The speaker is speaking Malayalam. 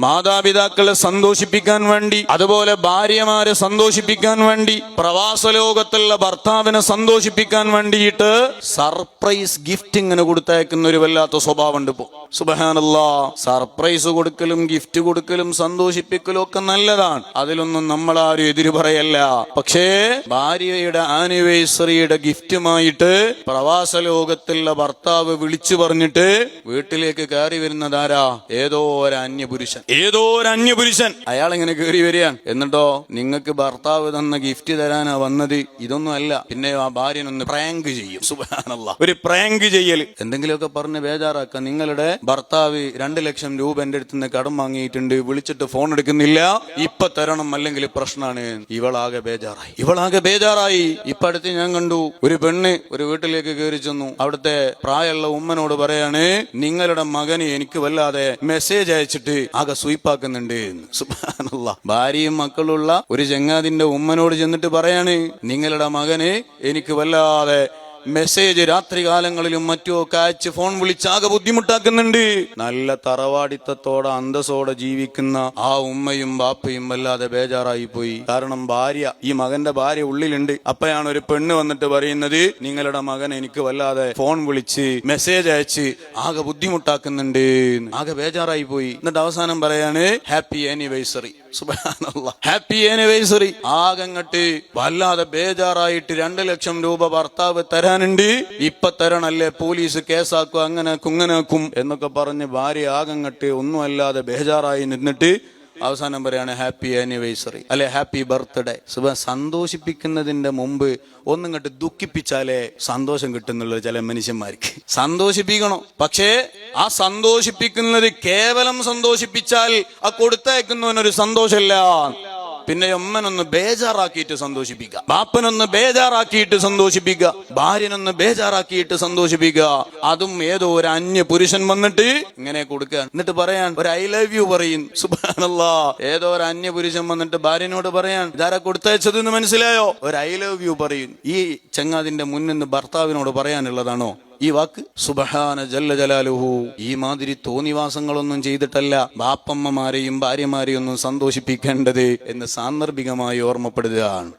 മാതാപിതാക്കളെ സന്തോഷിപ്പിക്കാൻ വേണ്ടി, അതുപോലെ ഭാര്യമാരെ സന്തോഷിപ്പിക്കാൻ വേണ്ടി, പ്രവാസ ലോകത്തുള്ള ഭർത്താവിനെ സന്തോഷിപ്പിക്കാൻ വേണ്ടിയിട്ട് സർപ്രൈസ് ഗിഫ്റ്റ് ഇങ്ങനെ കൊടുത്തയക്കുന്ന ഒരു വല്ലാത്ത സ്വഭാവം ഉണ്ട് ഇപ്പോ. സുബ്ഹാനല്ലാഹ്. സർപ്രൈസ് കൊടുക്കലും ഗിഫ്റ്റ് കൊടുക്കലും സന്തോഷിപ്പിക്കലും ഒക്കെ നല്ലതാണ്, അതിലൊന്നും നമ്മളാരും എതിര് പറയല്ല. പക്ഷേ ഭാര്യയുടെ ആനിവേഴ്സറിയുടെ ഗിഫ്റ്റുമായിട്ട് പ്രവാസ ലോകത്തുള്ള ഭർത്താവ് വിളിച്ചു പറഞ്ഞിട്ട് വീട്ടിലേക്ക് കയറി വരുന്നതാരാ? ഏതോ ഒരു അന്യപുരുഷൻ. അയാൾ ഇങ്ങനെ കയറി വരികയാണ്. എന്നിട്ടോ നിങ്ങൾക്ക് ഭർത്താവ് തന്ന ഗിഫ്റ്റ് തരാനാ വന്നത്, ഇതൊന്നും അല്ല. പിന്നെ ആ ഭാര്യനൊന്ന് പ്രാങ്ക് ചെയ്യും. സുബ്ഹാനല്ലാഹ്. ഒരു പ്രാങ്ക് ചെയ്യൽ, എന്തെങ്കിലുമൊക്കെ പറഞ്ഞ് ബേജാറാക്കുക. നിങ്ങളുടെ ഭർത്താവ് 2 ലക്ഷം രൂപ എന്റെ അടുത്ത് നിന്ന് കടം വാങ്ങിയിട്ടുണ്ട്, വിളിച്ചിട്ട് ഫോൺ എടുക്കുന്നില്ല, ഇപ്പൊ തരണം അല്ലെങ്കിൽ പ്രശ്നമാണ്. ഇവളാകെ ബേജാറായി. ഇപ്പൊ അടുത്ത് ഞാൻ കണ്ടു, ഒരു പെണ്ണ് ഒരു വീട്ടിലേക്ക് കയറി ചെന്നു. അവിടുത്തെ പ്രായമുള്ള ഉമ്മനോട് പറയാണ്, നിങ്ങളുടെ മകന് എനിക്ക് വല്ലാതെ മെസ്സേജ് അയച്ചിട്ട് ആകെ സ്വീപ്പാക്കുന്നുണ്ട്. സുബ്ഹാനല്ലാഹ്. ഭാര്യയും മക്കളുള്ള ഒരു ചങ്ങാതിന്റെ ഉമ്മനോട് ചെന്നിട്ട് പറയാണ്, നിങ്ങളുടെ മകന് എനിക്ക് വല്ലാതെ മെസ്സേജ് രാത്രി കാലങ്ങളിലും മറ്റോ ഒക്കെ അയച്ച് ഫോൺ വിളിച്ചാകെ ബുദ്ധിമുട്ടാക്കുന്നുണ്ട്. നല്ല തറവാടിത്തത്തോടെ അന്തസ്സോടെ ജീവിക്കുന്ന ആ ഉമ്മയും ബാപ്പയും വല്ലാതെ ബേജാറായി പോയി. കാരണം ഈ മകന്റെ ഭാര്യ ഉള്ളിലുണ്ട്. അപ്പയാണ് ഒരു പെണ്ണ് വന്നിട്ട് പറയുന്നത്, നിങ്ങളുടെ മകൻ എനിക്ക് വല്ലാതെ ഫോൺ വിളിച്ച് മെസ്സേജ് അയച്ച് ആകെ ബുദ്ധിമുട്ടാക്കുന്നുണ്ട്. ആകെ ബേജാറായി പോയി. എന്നിട്ട് അവസാനം പറയാണ്, ഹാപ്പി ആനിവേഴ്സറി. സുബ്ഹാനല്ലാഹ്. Happy anniversary. ആകങ്ങട്ട് വല്ലാതെ ബേജാറായിട്ട് 2 ലക്ഷം രൂപ ഭർത്താവ് തരാനുണ്ട്, ഇപ്പൊ തരണല്ലേ, പോലീസ് കേസാക്കും, അങ്ങനാക്കും എന്നൊക്കെ പറഞ്ഞ് ഭാര്യ ആകങ്ങട്ട് ഒന്നുമല്ലാതെ ബേജാറായി നിന്നിട്ട് അവസാനം പറയാണ് ഹാപ്പി ആനിവേഴ്സറി അല്ലെ ഹാപ്പി ബർത്ത്ഡേ. സന്തോഷിപ്പിക്കുന്നതിന്റെ മുമ്പ് ഒന്നിങ്ങോട്ട് ദുഃഖിപ്പിച്ചാലേ സന്തോഷം കിട്ടുന്നുള്ളൂ. ചില മനുഷ്യന്മാർക്ക് സന്തോഷിപ്പിക്കണം, പക്ഷേ ആ സന്തോഷിപ്പിക്കുന്നത് കേവലം സന്തോഷിപ്പിച്ചാൽ ആ കൊടുത്തയക്കുന്നവനൊരു സന്തോഷമില്ല. പിന്നെ ഉമ്മനൊന്ന് ബേജാറാക്കിയിട്ട് സന്തോഷിപ്പിക്കുക, ബാപ്പനൊന്ന് ബേജാറാക്കിയിട്ട് സന്തോഷിപ്പിക്കുക, ഭാര്യനൊന്ന് ബേജാറാക്കിയിട്ട് സന്തോഷിപ്പിക്കുക. അതും ഏതോ ഒരു അന്യ പുരുഷൻ വന്നിട്ട് ഇങ്ങനെ കൊടുക്കുക. എന്നിട്ട് പറയാൻ ഒരു ഐ ലവ് യു പറയും. സുബ്ഹാനല്ലാഹ്. ഏതോ ഒരു അന്യ പുരുഷൻ വന്നിട്ട് ഭാര്യനോട് പറയാൻ, ഇതാരാ കൊടുത്തയച്ചത് എന്ന് മനസ്സിലായോ? ഒരു ഐ ലവ് യു പറയും. ഈ ചങ്ങാതിന്റെ മുന്നിൽ ഭർത്താവിനോട് പറയാനുള്ളതാണോ ഈ വാക്ക്? സുബ്ഹാന ജല്ല ജലാലുഹു. ഈ മാതിരി തോന്നിവാസങ്ങളൊന്നും ചെയ്തിട്ടല്ല ബാപ്പമ്മമാരെയും ഭാര്യമാരെയും ഒന്നും സന്തോഷിപ്പിക്കേണ്ടത് എന്ന് സാന്ദർഭികമായി ഓർമ്മപ്പെടുകയാണ്.